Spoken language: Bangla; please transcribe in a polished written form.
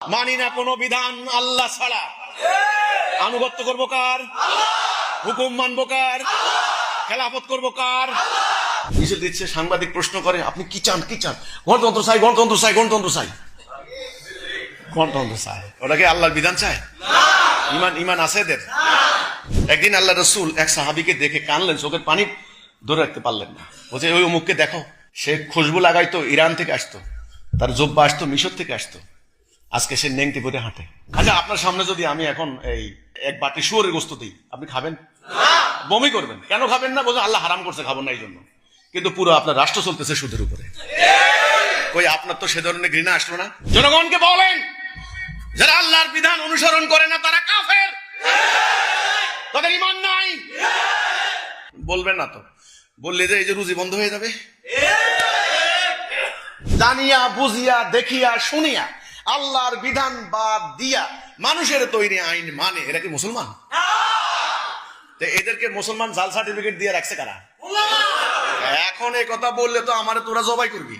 মানি না কোনো বিধান আল্লাহ ছাড়া। আনুগত্য করবো কার? হুকুম মানবো কার? খেলাফত করবো কার? মিছিল দিচ্ছে, সাংবাদিক প্রশ্ন করে আপনি কি চান, কি চান? গণতন্ত্র চাই, গণতন্ত্র চাই, গণতন্ত্র চাই, গণতন্ত্র চাই। ওরা কি আল্লাহর বিধান চায়? ইমান ইমান আছে এদের? একদিন আল্লাহ রসুল এক সাহাবিকে দেখে কানলেন, চোখের পানি ধরে রাখতে পারলেন না। বলছে ওই অমুককে দেখো, সে খুশবু লাগাইতো ইরান থেকে আসতো, তার জব্বা আসতো মিশর থেকে আসতো, আজকে সে নেংটি করে হাঁটে। আচ্ছা, আপনার সামনে যদি আমি এখন এই এক বাটি শুয়োরের গোস্ত দিই, আপনি খাবেন? বমি করবেন। কেন খাবেন না? বলছেন আল্লাহ হারাম করছে, খাবো না এই জন্য। কিন্তু পুরো আপনার রাষ্ট্র চলতেছে সুদের উপরে। কই আপনার তো সে ধরনের ঘৃণা আসলো না? জনগণকে বলেন, যারা আল্লাহর বিধান অনুসরণ করে না তারা কাফের, তাদের ঈমান নাই। বলবেন না তো, বললে যে এই যে রুজি বন্ধ হয়ে যাবে। জানিয়া বুঝিয়া দেখিয়া শুনিয়া আল্লাহর বিধান বাদ দিয়া মানুষের তৈরি আইন মানে, এরা কি মুসলমান? তো এদেরকে মুসলমান জাল সার্টিফিকেট দিয়ে রাখছে কারা? এখন এই কথা বললে তো আমারে তোরা জবাই করবি।